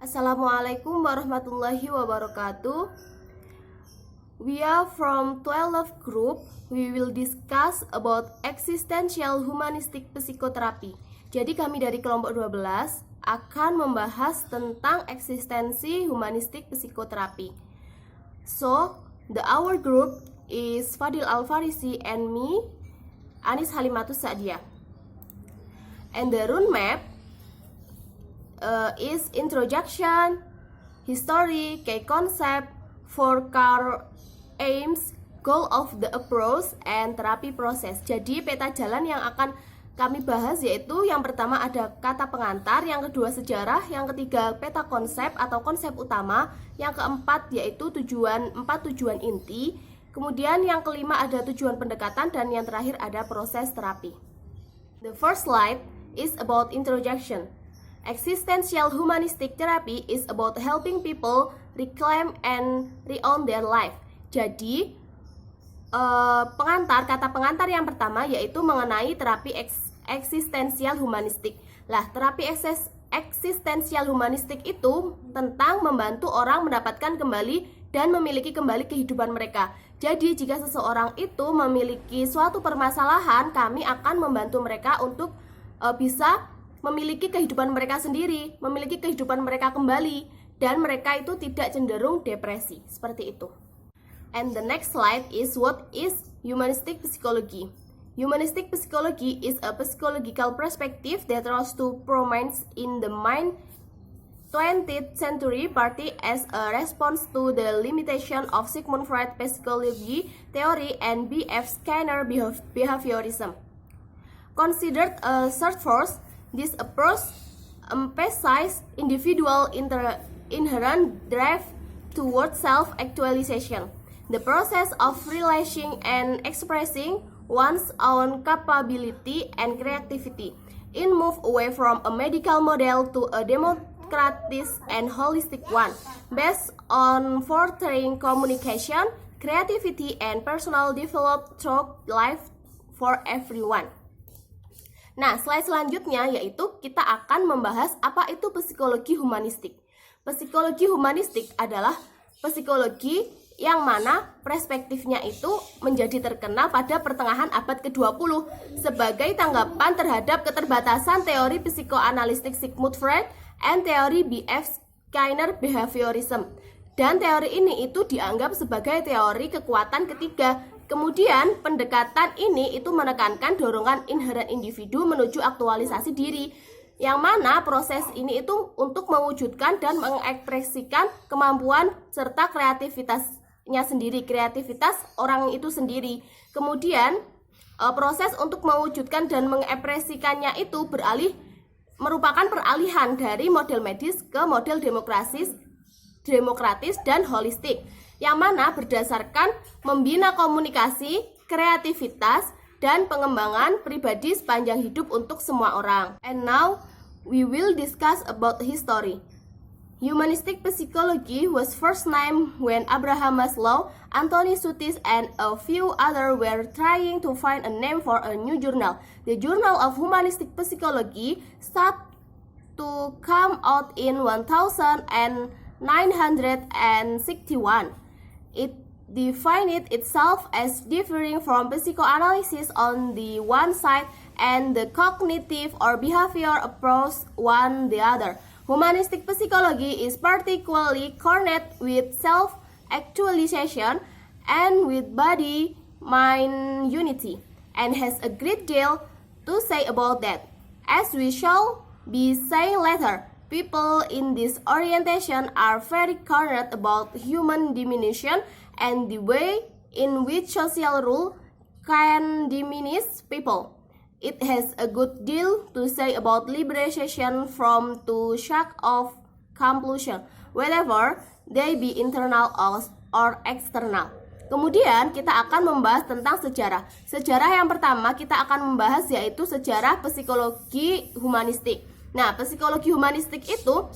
Assalamualaikum warahmatullahi wabarakatuh. We are from 12 group. We will discuss about existential humanistic psychotherapy. Jadi kami dari kelompok 12 akan membahas tentang eksistensi humanistik psikoterapi. So, our group is Fadil Al-Farisi and me, Anis Halimatus Sa'diyah. And the roadmap is introduction, history, key concept, four core aims, goal of the approach, and therapy process. Jadi peta jalan yang akan kami bahas yaitu yang pertama ada kata pengantar, yang kedua sejarah, yang ketiga peta konsep atau konsep utama, yang keempat yaitu empat tujuan inti, kemudian yang kelima ada tujuan pendekatan, dan yang terakhir ada proses terapi. The first slide is about introduction. Existential humanistic therapy is about helping people reclaim and reown their life. Jadi, kata pengantar yang pertama yaitu mengenai terapi eksistensial humanistik. Lah, terapi eksistensial humanistik itu tentang membantu orang mendapatkan kembali dan memiliki kembali kehidupan mereka. Jadi, jika seseorang itu memiliki suatu permasalahan, kami akan membantu mereka untuk bisa memiliki kehidupan mereka sendiri, memiliki kehidupan mereka kembali, dan mereka itu tidak cenderung depresi, seperti itu. And the next slide is what is humanistic psychology. Humanistic psychology is a psychological perspective that tries to prominence in the mind 20th century party as a response to the limitation of Sigmund Freud psychology theory and B.F. Skinner behaviorism. Considered a third force, this approach emphasizes individual inherent drive towards self-actualization, the process of realizing and expressing one's own capability and creativity. It moves away from a medical model to a democratic and holistic one, based on fostering communication, creativity, and personal development through life for everyone. Nah, slide selanjutnya yaitu kita akan membahas apa itu psikologi humanistik. Psikologi humanistik adalah psikologi yang mana perspektifnya itu menjadi terkenal pada pertengahan abad ke-20 sebagai tanggapan terhadap keterbatasan teori psikoanalitik Sigmund Freud and teori B.F. Skinner behaviorism. Dan teori ini itu dianggap sebagai teori kekuatan ketiga. Kemudian pendekatan ini itu menekankan dorongan inheren individu menuju aktualisasi diri, yang mana proses ini itu untuk mewujudkan dan mengekspresikan kemampuan serta kreativitasnya sendiri, kreativitas orang itu sendiri. Kemudian proses untuk mewujudkan dan mengekspresikannya itu merupakan peralihan dari model medis ke model demokratis dan holistik, yang mana berdasarkan membina komunikasi, kreativitas, dan pengembangan pribadi sepanjang hidup untuk semua orang. And now, we will discuss about history. Humanistic psychology was first named when Abraham Maslow, Anthony Sutis, and a few others were trying to find a name for a new journal. The Journal of Humanistic Psychology started to come out in 1961. It defined itself as differing from psychoanalysis on the one side and the cognitive or behavior approach on the other. Humanistic psychology is particularly concerned with self-actualization and with body-mind unity, and has a great deal to say about that. As we shall be saying later, people in this orientation are very concerned about human diminution and the way in which social rule can diminish people. It has a good deal to say about liberation from the shock of compulsion, whether they be internal or external. Kemudian kita akan membahas tentang sejarah. Sejarah yang pertama kita akan membahas yaitu sejarah psikologi humanistik. Nah, psikologi humanistik itu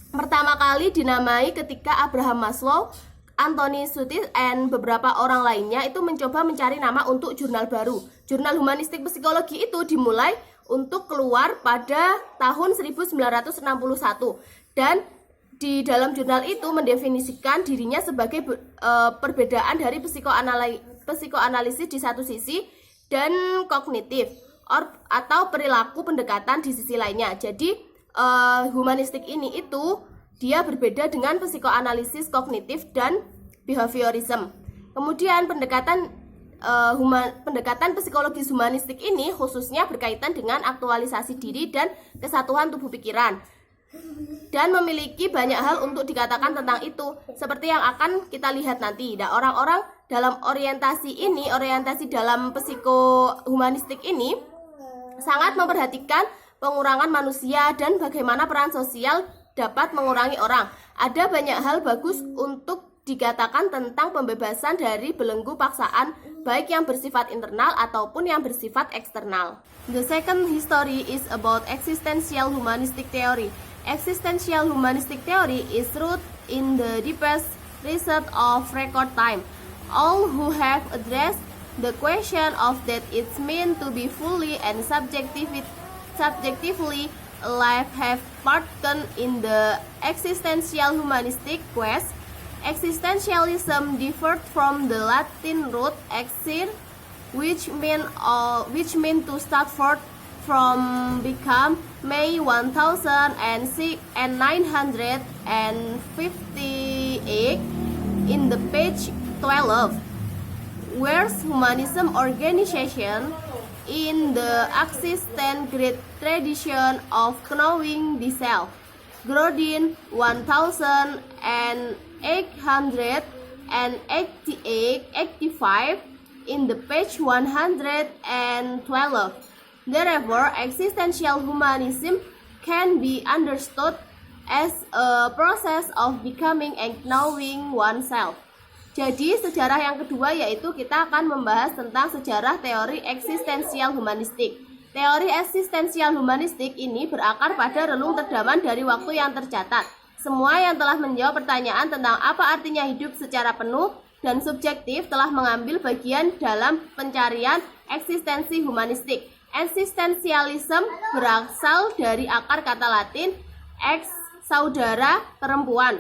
pertama kali dinamai ketika Abraham Maslow, Anthony Sutis, dan beberapa orang lainnya itu mencoba mencari nama untuk jurnal baru. Jurnal humanistik psikologi itu dimulai untuk keluar pada tahun 1961 dan di dalam jurnal itu mendefinisikan dirinya sebagai perbedaan dari psikoanalisis di satu sisi dan kognitif atau perilaku pendekatan di sisi lainnya. Jadi humanistik ini itu dia berbeda dengan psikoanalisis kognitif dan behaviorism. Kemudian pendekatan psikologis humanistik ini khususnya berkaitan dengan aktualisasi diri dan kesatuan tubuh pikiran, dan memiliki banyak hal untuk dikatakan tentang itu, seperti yang akan kita lihat nanti. Nah, orang-orang dalam orientasi dalam psikohumanistik ini sangat memperhatikan pengurangan manusia dan bagaimana peran sosial dapat mengurangi orang. Ada banyak hal bagus untuk dikatakan tentang pembebasan dari belenggu paksaan, baik yang bersifat internal ataupun yang bersifat eksternal. The second history is about existential humanistic theory. Existential humanistic theory is rooted in the deepest research of record time. All who have addressed the question of that it's meant to be fully and subjectively alive have participated in the existential humanistic quest. Existentialism differed from the Latin root exir, which meant to start forth from become May 1958 in the page 12, where's humanism organization in the existent great tradition of knowing the self. Grodin 1885 in the page 112. Therefore, existential humanism can be understood as a process of becoming and knowing oneself. Jadi sejarah yang kedua yaitu kita akan membahas tentang sejarah teori eksistensial humanistik. Teori eksistensial humanistik ini berakar pada relung terdaman dari waktu yang tercatat. Semua yang telah menjawab pertanyaan tentang apa artinya hidup secara penuh dan subjektif telah mengambil bagian dalam pencarian eksistensi humanistik. Eksistensialisme berasal dari akar kata Latin ex saudara perempuan,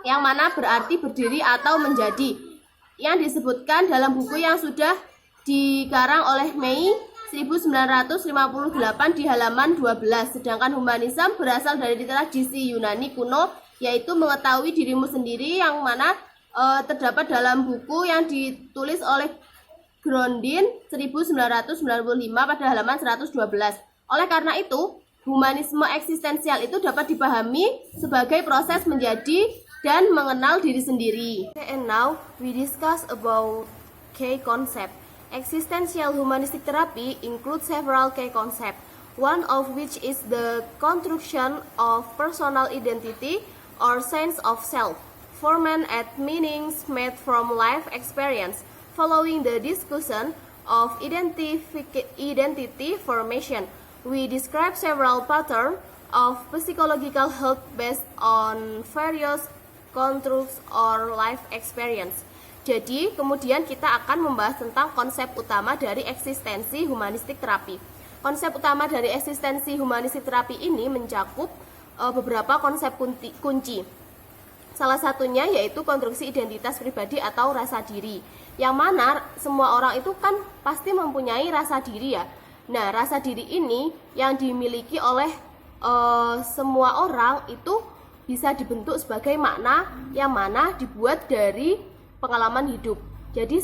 yang mana berarti berdiri atau menjadi, yang disebutkan dalam buku yang sudah dikarang oleh Mei 1958 di halaman 12. Sedangkan humanisme berasal dari tradisi Yunani kuno, yaitu mengetahui dirimu sendiri, yang mana terdapat dalam buku yang ditulis oleh Grodin 1995 pada halaman 112. Oleh karena itu, humanisme eksistensial itu dapat dipahami sebagai proses menjadi dan mengenal diri sendiri. Okay, and now we discuss about key concept. Existential humanistic therapy includes several key concepts, one of which is the construction of personal identity or sense of self, formed at meanings made from life experience. Following the discussion of identity formation, we describe several patterns of psychological health based on various constructs or life experience. Jadi, kemudian kita akan membahas tentang konsep utama dari eksistensi humanistik terapi. Konsep utama dari eksistensi humanistik terapi ini mencakup beberapa konsep kunci. Salah satunya yaitu konstruksi identitas pribadi atau rasa diri, yang mana semua orang itu kan pasti mempunyai rasa diri ya. Nah, rasa diri ini yang dimiliki oleh semua orang itu bisa dibentuk sebagai makna yang mana dibuat dari pengalaman hidup. Jadi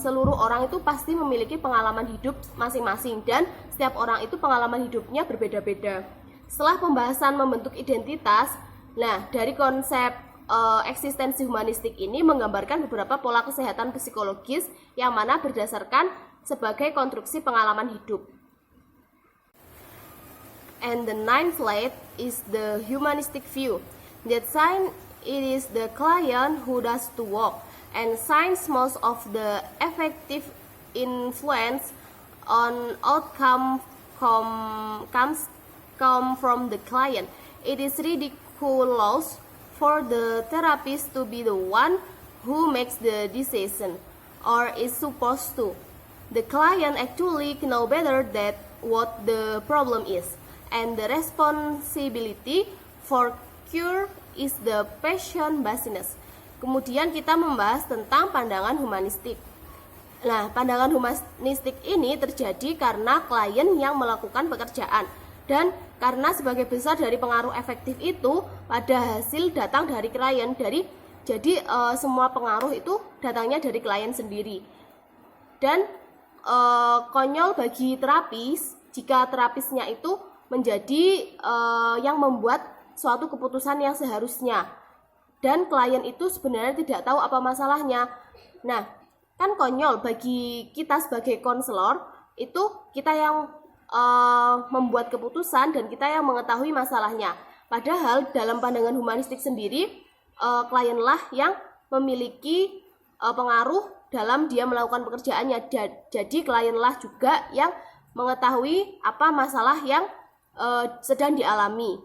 seluruh orang itu pasti memiliki pengalaman hidup masing-masing, dan setiap orang itu pengalaman hidupnya berbeda-beda. Setelah pembahasan membentuk identitas, nah dari konsep eksistensi humanistik ini menggambarkan beberapa pola kesehatan psikologis yang mana berdasarkan sebagai konstruksi pengalaman hidup. And the ninth slide is the humanistic view. That sign it is the client who does the work, and signs most of the effective influence on outcome comes from the client. It is ridiculous for the therapist to be the one who makes the decision, or is supposed to. The client actually know better that what the problem is, and the responsibility for cure is the patient business. Kemudian kita membahas tentang pandangan humanistik. Nah, pandangan humanistik ini terjadi karena klien yang melakukan pekerjaan dan karena sebagai besar dari pengaruh efektif itu pada hasil datang dari klien. Jadi semua pengaruh itu datangnya dari klien sendiri. Dan konyol bagi terapis jika terapisnya itu menjadi yang membuat suatu keputusan yang seharusnya dan klien itu sebenarnya tidak tahu apa masalahnya. Nah, kan konyol bagi kita sebagai konselor itu kita yang membuat keputusan dan kita yang mengetahui masalahnya. Padahal dalam pandangan humanistik sendiri klienlah yang memiliki pengaruh dalam dia melakukan pekerjaannya. Jadi klienlah juga yang mengetahui apa masalah yang sedang dialami.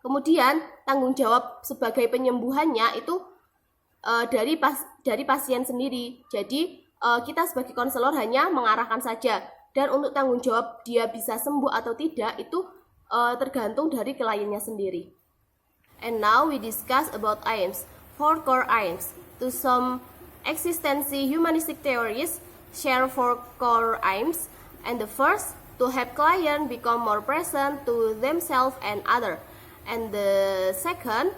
Kemudian tanggung jawab sebagai penyembuhannya itu dari pasien sendiri. Jadi kita sebagai konselor hanya mengarahkan saja, dan untuk tanggung jawab dia bisa sembuh atau tidak itu tergantung dari kliennya sendiri. And now we discuss about aims. 4 core aims. To some existential humanistic theories share 4 core aims, and the first to help client become more present to themselves and others. And the second,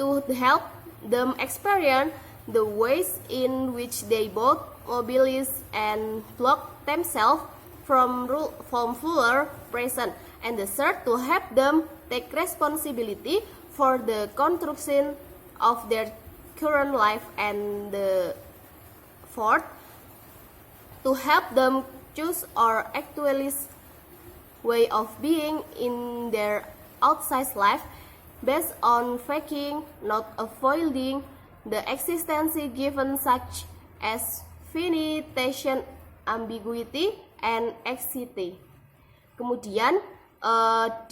to help them experience the ways in which they both mobilize and block themselves from fuller present. And the third, to help them take responsibility for the construction of their current life. And the fourth, to help them choose or actualize way of being in their outside life based on faking, not avoiding the existence given such as finitude, ambiguity, and anxiety. Kemudian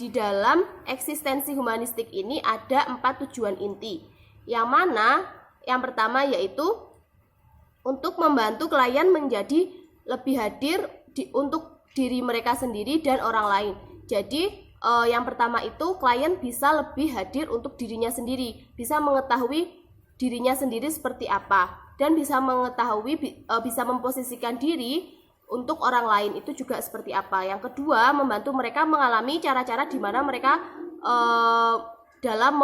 di dalam eksistensi humanistik ini ada 4 tujuan inti, yang mana yang pertama yaitu untuk membantu klien menjadi lebih hadir untuk diri mereka sendiri dan orang lain. Jadi yang pertama itu klien bisa lebih hadir untuk dirinya sendiri, bisa mengetahui dirinya sendiri seperti apa, dan bisa mengetahui bisa memposisikan diri untuk orang lain itu juga seperti apa. Yang kedua, membantu mereka mengalami cara-cara di mana mereka dalam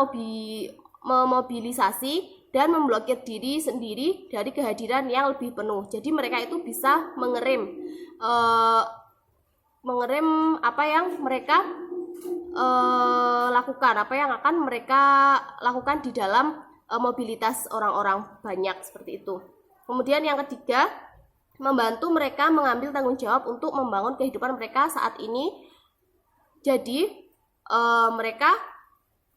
memobilisasi dan memblokir diri sendiri dari kehadiran yang lebih penuh. Jadi mereka itu bisa mengerem apa yang mereka lakukan, apa yang akan mereka lakukan di dalam mobilitas orang-orang banyak seperti itu. Kemudian yang ketiga, membantu mereka mengambil tanggung jawab untuk membangun kehidupan mereka saat ini. Jadi mereka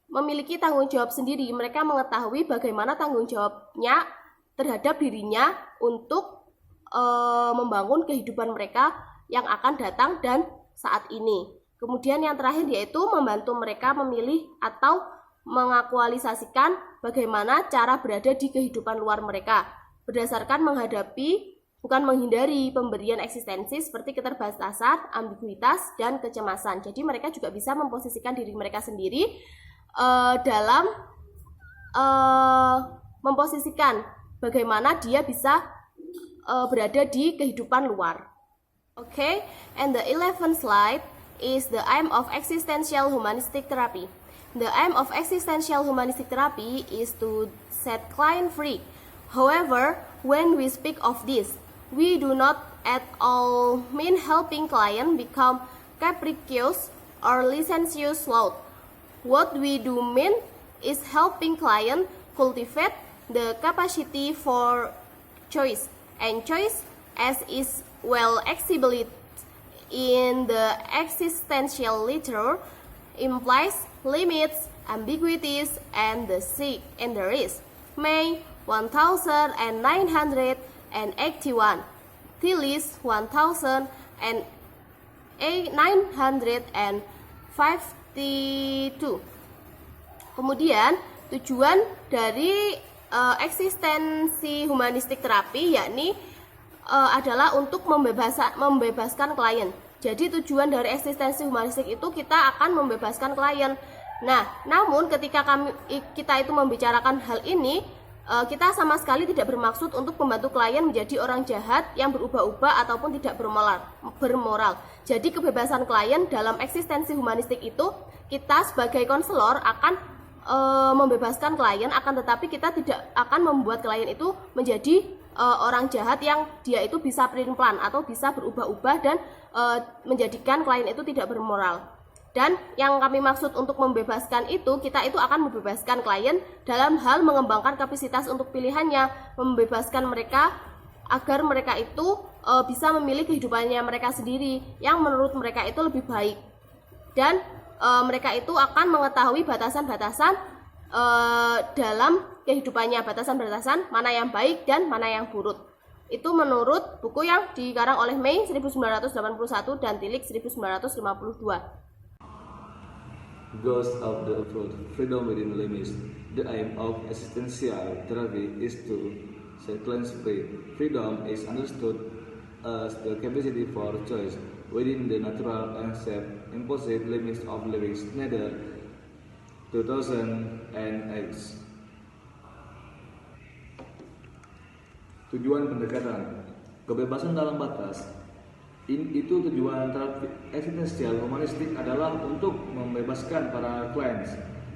memiliki tanggung jawab sendiri, mereka mengetahui bagaimana tanggung jawabnya terhadap dirinya untuk membangun kehidupan mereka yang akan datang dan saat ini. Kemudian yang terakhir yaitu membantu mereka memilih atau mengaktualisasikan bagaimana cara berada di kehidupan luar mereka berdasarkan menghadapi, bukan menghindari pemberian eksistensi seperti keterbatasan, ambiguitas, dan kecemasan. Jadi mereka juga bisa memposisikan diri mereka sendiri dalam memposisikan bagaimana dia bisa berada di kehidupan luar. Okay, and the 11th slide is the aim of existential humanistic therapy. The aim of existential humanistic therapy is to set client free. However, when we speak of this, we do not at all mean helping client become capricious or licentious loud. What we do mean is helping client cultivate the capacity for choice, and choice as is well exhibited in the existential literature implies limits, ambiguities, and the risk. May 1981, Tillis 1952. Kemudian tujuan dari eksistensi humanistik terapi yakni adalah untuk membebaskan klien. Jadi tujuan dari eksistensi humanistik itu kita akan membebaskan klien. Nah, namun ketika kita itu membicarakan hal ini, kita sama sekali tidak bermaksud untuk membantu klien menjadi orang jahat yang berubah-ubah ataupun tidak bermoral. Jadi kebebasan klien dalam eksistensi humanistik itu, kita sebagai konselor akan membebaskan klien, akan tetapi kita tidak akan membuat klien itu menjadi orang jahat yang dia itu bisa pelin-pelan atau bisa berubah-ubah dan menjadikan klien itu tidak bermoral. Dan yang kami maksud untuk membebaskan itu, kita itu akan membebaskan klien dalam hal mengembangkan kapasitas untuk pilihannya, membebaskan mereka agar mereka itu bisa memilih kehidupannya mereka sendiri yang menurut mereka itu lebih baik. Dan mereka itu akan mengetahui batasan-batasan dalam kehidupannya, batasan-batasan mana yang baik dan mana yang buruk. Itu menurut buku yang dikarang oleh May 1981 dan Tillich 1952. Goals of the approach: freedom within limits. The aim of existential therapy is to set clients free. Freedom is understood as the capacity for choice within the natural and self-imposed limits of living. Schneider, 2008. Tujuan pendekatan: kebebasan dalam batas. Itu tujuan terapi eksistensial humanistik adalah untuk membebaskan para klien.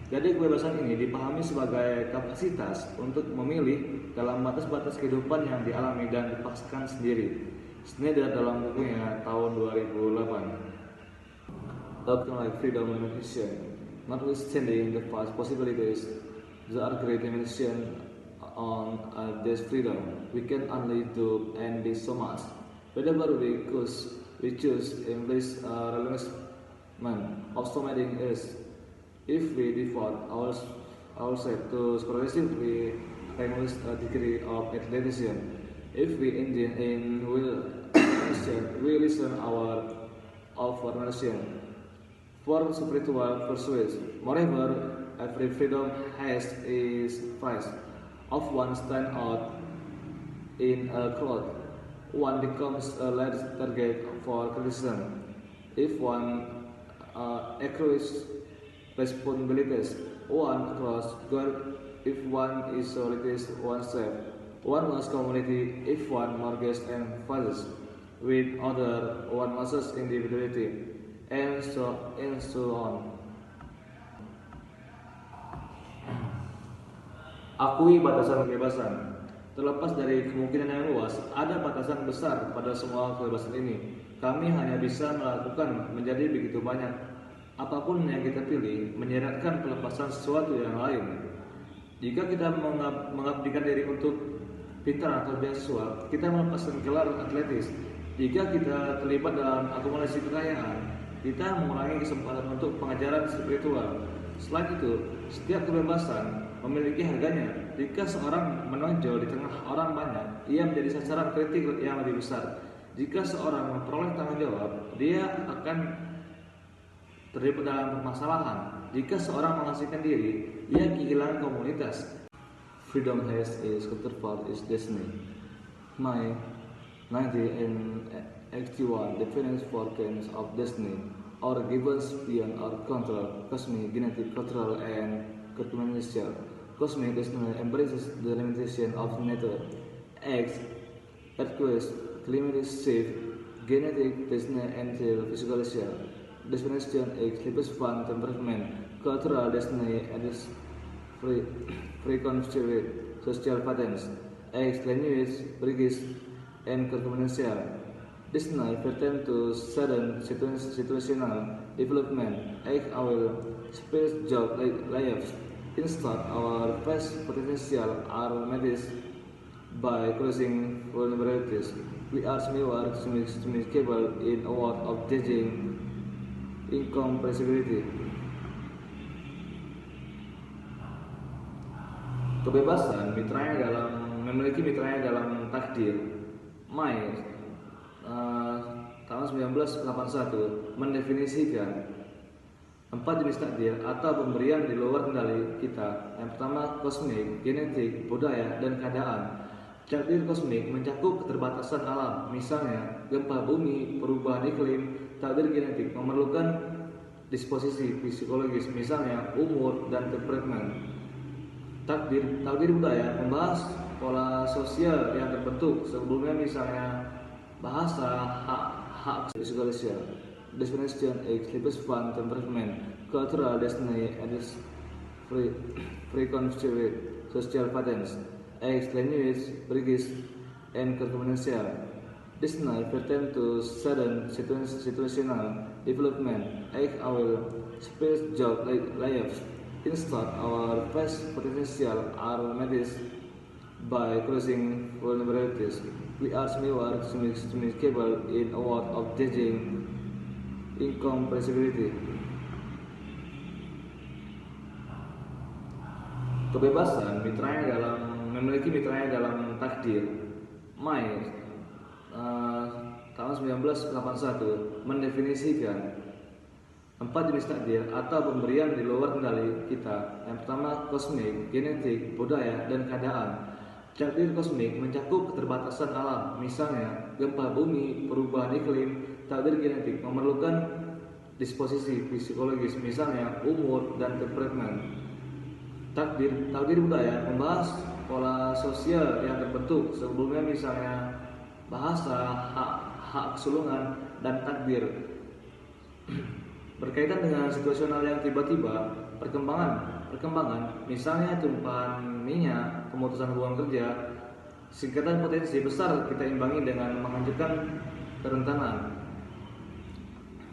Jadi kebebasan ini dipahami sebagai kapasitas untuk memilih dalam batas-batas kehidupan yang dialami dan dipaksakan sendiri. Schneider dalam bukunya tahun 2008. Doctrine like freedom limitation. Notwithstanding the vast possibilities, there are great limitations on this freedom. We can only do and be so much. Whatever we choose in this relinquishment of something is, if we devote ourselves to progressively relinquish a degree of athleticism, if we engage in will listen our formation for spiritual pursuits. Moreover, every freedom has its price. If one stands out in a crowd, one becomes a less target for criticism. If one accrues responsibilities, one cross guard. If one isolates oneself, one lost community. If one mortgages and fights with other, one loses individuality, and so on. Akui batasan kebebasan. Terlepas dari kemungkinan yang luas, ada batasan besar pada semua kebebasan ini. Kami hanya bisa melakukan menjadi begitu banyak. Apapun yang kita pilih, menyeratkan pelepasan sesuatu yang lain. Jika kita mengabdikan diri untuk pintar atau beasiswa, kita melepaskan gelar atletis. Jika kita terlibat dalam akumulasi kekayaan, kita mengurangi kesempatan untuk pengajaran spiritual. Selain itu, setiap kebebasan memiliki harganya. Jika seorang menonjol di tengah orang banyak, ia menjadi sasaran kritik yang lebih besar. Jika seorang memperoleh tanggung jawab, dia akan terlibat dalam permasalahan. Jika seorang mengasingkan diri, ia kehilangan komunitas. Freedom has its counterpart, its destiny. My 1981 defines four kinds of destiny, or given beyond our control: cosmic, genetic, cultural, and circumstantial. Cosmic destiny embraces the limitation of nature. X, earthquakes, climate shift. Genetic destiny entails physical shell. Destination X, lifespan temperament. Cultural destiny entails preconceived social patterns. X, language, bridges, and circumstantial. Destiny pertain to sudden situational development. X, our space job lives. Instead, our past potential are managed by crossing vulnerabilities. We are capable in a world of changing incompressibility. Kebebasan memiliki mitranya dalam takdir. May tahun 1981 mendefinisikan 4 jenis takdir atau pemberian di luar kendali kita. Yang pertama, kosmik, genetik, budaya, dan keadaan. Takdir kosmik mencakup keterbatasan alam, misalnya gempa bumi, perubahan iklim. Takdir genetik memerlukan disposisi psikologis, misalnya umur dan temperament. Takdir budaya membahas pola sosial yang terbentuk sebelumnya, misalnya bahasa, hak psikologis, definition, sleepers fun, temperament, cultural destiny, and preconceived social patterns, language, British, and conventional. Destiny pertain to sudden situational development, our space job lives. Instead, our past potential are managed by crossing vulnerabilities. We are capable in a world of judging incomprehensibility. Kebebasan memiliki mitranya dalam takdir. Mai tahun 1981 mendefinisikan 4 jenis takdir atau pemberian di luar kendali kita. Yang pertama, kosmik, genetik, budaya, dan keadaan. Takdir kosmik mencakup keterbatasan alam, misalnya gempa bumi, perubahan iklim. Takdir genetik memerlukan disposisi psikologis, misalnya umur dan temperament. Takdir budaya membahas pola sosial yang terbentuk sebelumnya, misalnya bahasa, hak kesulungan, dan takdir. Berkaitan dengan situasional yang tiba-tiba, perkembangan, misalnya tumpahan minyak, pemutusan hubungan kerja, singkatan potensi besar kita imbangi dengan menghancurkan kerentanan.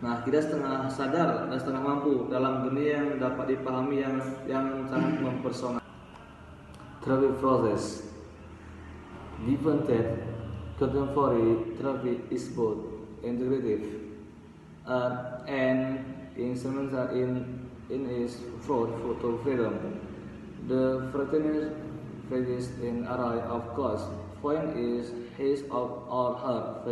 Nah, kita setengah sadar dan setengah mampu dalam dunia yang dapat dipahami yang sangat mempersonal. Therapy process. Given that contemporary therapy is both integrative and instrumental in its approach to freedom, the fraternity faces an array of costs. Point is his or her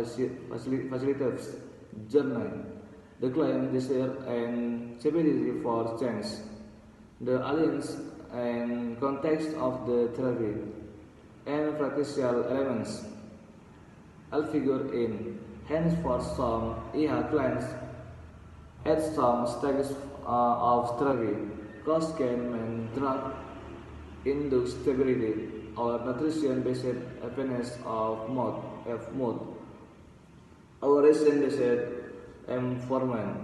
facilitates journey. The client desire and capability for change. The alliance and context of the therapy and practical elements all figure in. Hence, for some clients at some stages of therapy, cost can mean drug-induced stability or nutrition-based happiness of mood, or reason-based empowerment.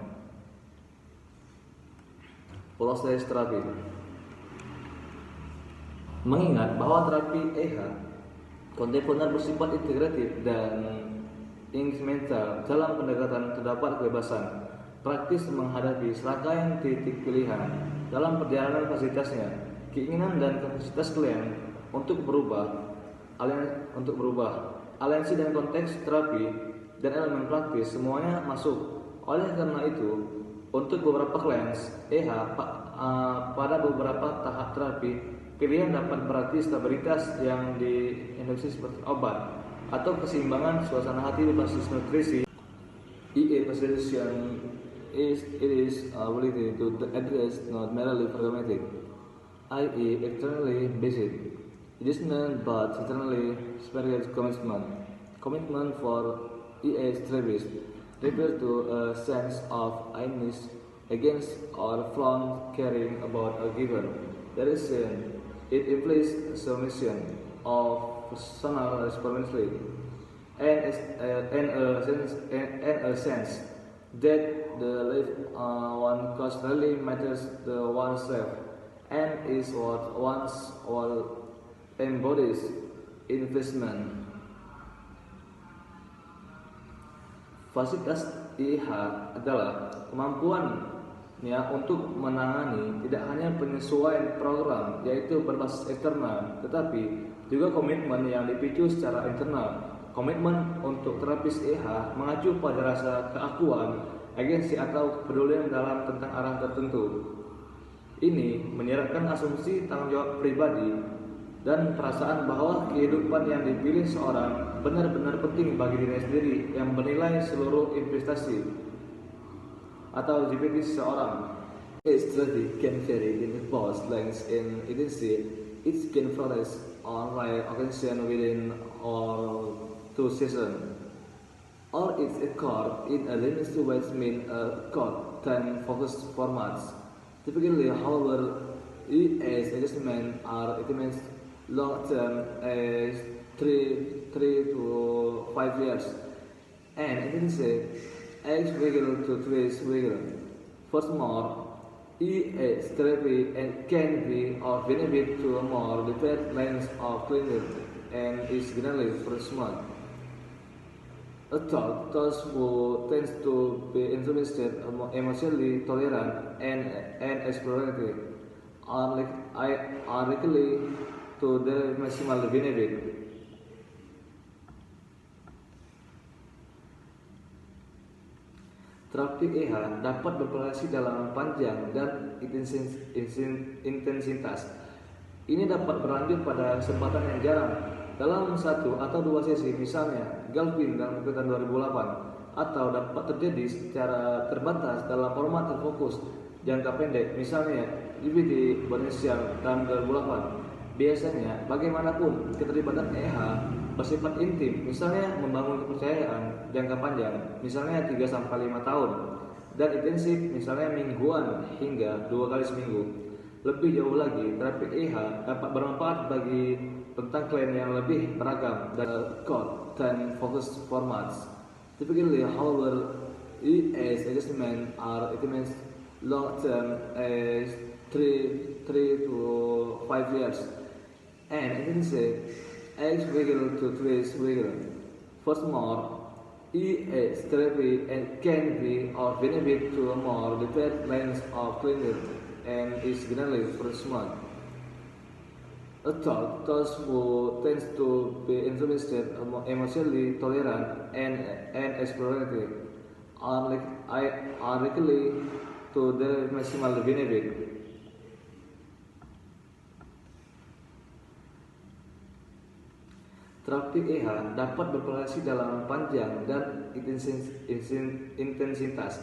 Proses terapi. Mengingat bahwa terapi kontemporer bersifat integratif dan instrumental dalam pendekatan terdapat kebebasan praktis menghadapi serangkaian titik pilihan dalam perjalanan fasilitasnya, keinginan dan kapasitas klien untuk berubah, aliansi dan konteks terapi dan elemen praktis semuanya masuk. Oleh karena itu, untuk beberapa klien pada beberapa tahap terapi, pilihan dapat berarti stabilitas yang diinduksi seperti obat atau keseimbangan suasana hati berbasis nutrisi. Facilitation is ability to address not merely pragmatic, i.e. externally based. It is not but internally spiritual commitment for therapists refers to a sense of kindness against or from caring about a given direction. It implies submission of personal responsibility and a sense that the life one cause really matters to oneself and is what one's all embodies investment. Fasilitas IH adalah kemampuannya untuk menangani tidak hanya penyesuaian program yaitu berbasis eksternal, tetapi juga komitmen yang dipicu secara internal. Komitmen untuk terapis IH mengacu pada rasa keakuan, agensi atau kepedulian dalam tentang arah tertentu. Ini menyeratkan asumsi tanggung jawab pribadi dan perasaan bahwa kehidupan yang dipilih seorang benar-benar penting bagi dirinya sendiri yang bernilai seluruh investasi atau GPT seseorang. Its strategy can vary in both length and intensity. It can flourish on rare occasion within or 2 seasons, or it's occurred in a limited way mean a court than focused formats. Typically, however, ES adjustments are estimated long-term as 3 to 5 years, and intensive X regular to trace regular. Furthermore, ES therapy can be of benefit to a more detailed length of clinic and is generally prescribed. Adults who tend to be interested, emotionally tolerant, and exploratory are likely to derive maximal benefit. Terapi EH dapat bervariasi dalam panjang dan intensitas. Ini dapat berlanjut pada kesempatan yang jarang dalam 1 atau 2 sesi, misalnya Galvin dalam liputan 2008, atau dapat terjadi secara terbatas dalam format terfokus jangka pendek, misalnya DVD Bonesial tahun 2008. Biasanya, bagaimanapun, keterlibatan EH bersifat intim, misalnya membangun kepercayaan jangka panjang, misalnya 3-5 tahun, dan intensif, misalnya mingguan hingga 2 kali seminggu. Lebih jauh lagi, terapi EH dapat bermanfaat bagi tentang klien yang lebih beragam dan short dan focused formats. Typically, however, ES adjustments are estimated long-term as 3 to 5 years, and intensive X regular to trace regular. Furthermore, ES therapy can be of benefit to a more detailed length of clinic and is generally prescribed. Adults who tend to be interested, emotionally tolerant, and exploratory are likely to derive maximal benefit. Terapi EH dapat bervariasi dalam panjang dan intensitas.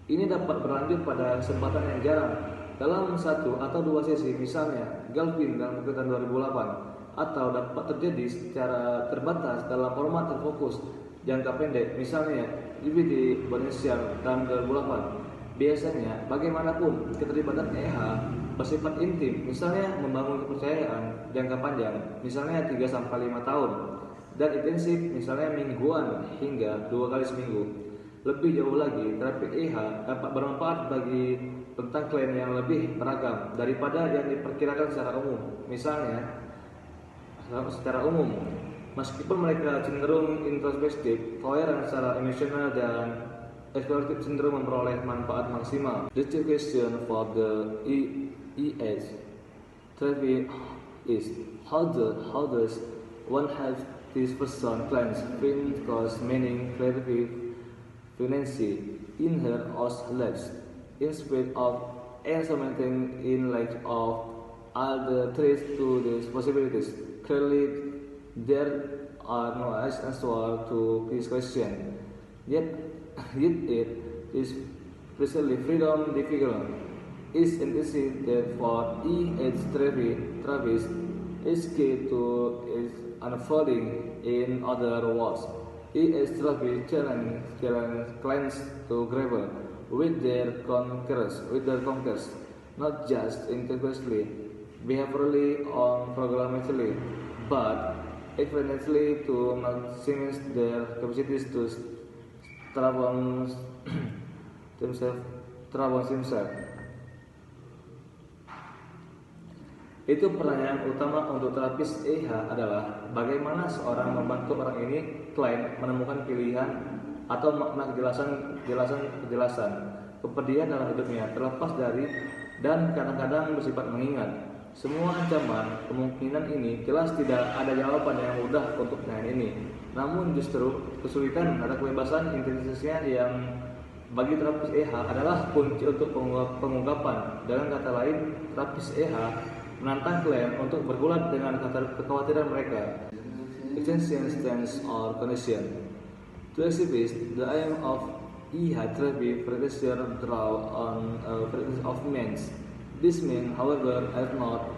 Ini dapat berlanjut pada kesempatan yang jarang dalam 1 atau 2 sesi, misalnya Galvin dalam liputan 2008, atau dapat terjadi secara terbatas dalam format terfokus jangka pendek, misalnya DVD Bonesial tahun 2008. Biasanya, bagaimanapun, keterlibatan EH bersifat intim, misalnya membangun kepercayaan jangka panjang, misalnya 3-5 tahun, dan intensif, misalnya mingguan hingga 2 kali seminggu. Lebih jauh lagi, terapi EH dapat bermanfaat bagi tentang klien yang lebih beragam daripada yang diperkirakan secara umum. Misalnya, secara umum, meskipun mereka cenderung introspektif, toleran secara emosional, dan eksploratif cenderung memperoleh manfaat maksimal. The key question for the ES therapy is how does one help this person cleanse, bring cause meaning, clarity, fluency in her or lives, in spite of something in light of all the threats to these possibilities. Clearly, there are no answers to this question. Yet it is precisely freedom difficult. Is implicit that for EH therapies is key to its unfolding. In other words, EH therapy challenge clients to grapple with their conquerors, not just intellectually, behaviorally, or programmatically, but evidently to maximize their capacities to transform themselves. Itu pertanyaan utama untuk terapis EH adalah bagaimana seorang membantu orang ini, klien, menemukan pilihan atau makna kejelasan kepedihan dalam hidupnya, terlepas dari dan kadang-kadang bersifat mengingat. Semua ancaman kemungkinan ini jelas tidak ada jawaban yang mudah untuk pertanyaan ini. Namun justru kesulitan atau kebebasan intensitasnya yang bagi terapis EH adalah kunci untuk pengungkapan. Dengan kata lain, terapis EH menantang klien untuk bergulat dengan kekhawatiran mereka. Extension stance or condition. To exhibit the aim of EH therapy, practitioner draw on practice of means. This means, however, are not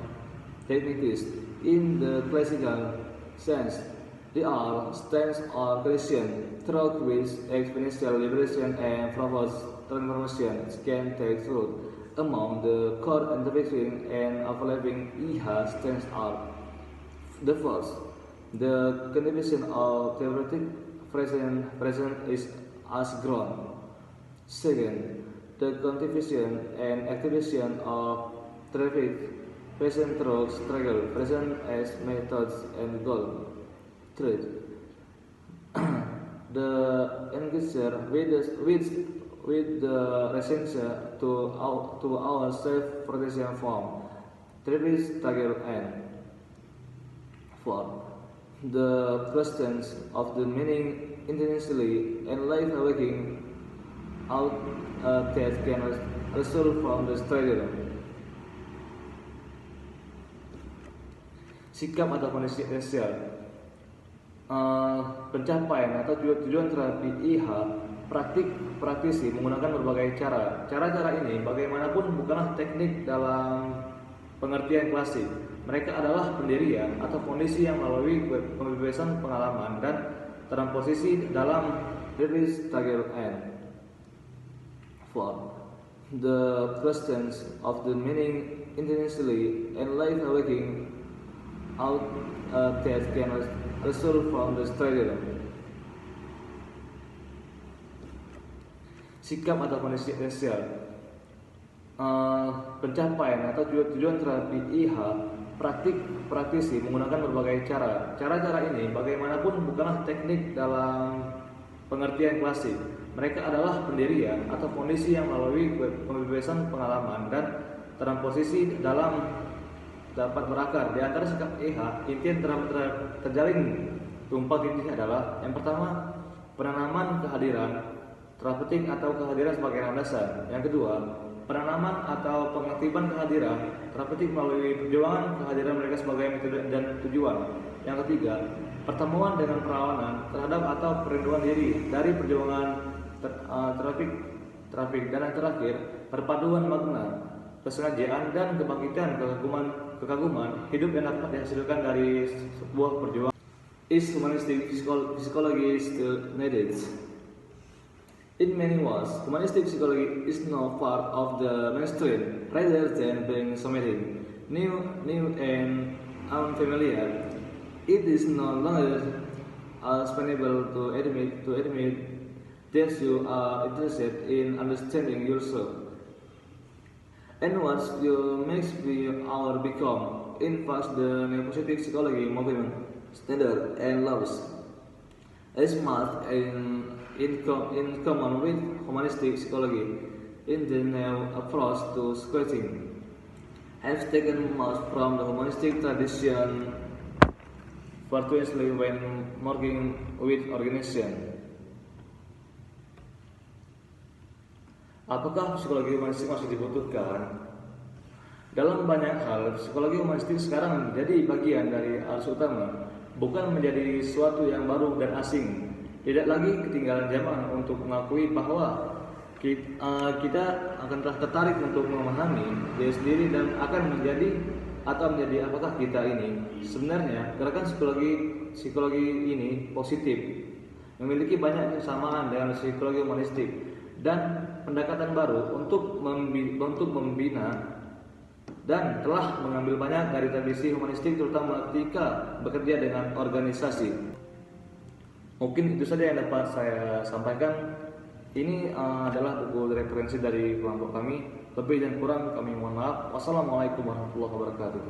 techniques in the classical sense. They are stance or condition through which exponential liberation and transformation can take root. Among the core interpreting and overlapping IHA stands out. The first, the contribution of theoretic present is as ground. Second, the contribution and activation of traffic present through struggle present as methods and goal. Third, the engager with the essential to our self-protection form, traffic struggle and. Fourth, the questions of the meaning intentionally and life awakening out that can result from the struggle. Sikap atau kondisi esensial. Pencapaian atau tujuan terapi IHA praktisi menggunakan berbagai cara. Cara-cara ini bagaimanapun bukanlah teknik dalam pengertian klasik. Mereka adalah pendirian atau kondisi yang melalui pembebasan pengalaman dan transposisi dalam diri struggle and. Fourth, the questions of the meaning intentionally and life awakening out that can result from the struggle. Sikap atau kondisi esensial. Pencapaian atau tujuan terapi IHA praktisi menggunakan berbagai cara. Cara-cara ini bagaimanapun bukanlah teknik dalam pengertian klasik. Mereka adalah pendirian atau kondisi yang melalui pembebasan pengalaman dan transposisi dalam dapat berakar. Di antara sikap IHA, inti yang terjalin tumpang tindih adalah yang pertama, penanaman kehadiran terapeutik atau kehadiran sebagai landasan. Yang kedua, penanaman atau pengaktifan kehadiran terapeutik melalui perjuangan kehadiran mereka sebagai metode dan tujuan. Yang ketiga, pertemuan dengan perlawanan terhadap atau perinduan diri dari perjuangan terapik. Dan yang terakhir, perpaduan makna, kesengajaan dan kebangkitan kekaguman hidup yang dapat dihasilkan dari sebuah perjuangan. Is humanistic psychology still needed? In many ways, humanistic psychology is now part of the mainstream rather than being something new and unfamiliar. It is no longer unexplainable to admit that you are interested in understanding yourself and what you makes be or become. In fact, the neopositive psychology movement standard and laws is much in common with humanistic psychology in the new approach to scratching has taken much from the humanistic tradition virtuously when working with organization. Apakah psikologi humanistik masih dibutuhkan? Dalam banyak hal, psikologi humanistik sekarang menjadi bagian dari arus utama, bukan menjadi sesuatu yang baru dan asing. Tidak lagi ketinggalan zaman untuk mengakui bahwa kita akan tertarik untuk memahami diri sendiri dan akan menjadi apakah kita ini. Sebenarnya gerakan psikologi ini positif, memiliki banyak kesamaan dengan psikologi humanistik dan pendekatan baru untuk membina dan telah mengambil banyak dari tradisi humanistik terutama ketika bekerja dengan organisasi. Mungkin itu saja yang dapat saya sampaikan. Ini adalah buku referensi dari kelompok kami. Lebih dan kurang kami mohon maaf. Wassalamualaikum warahmatullahi wabarakatuh.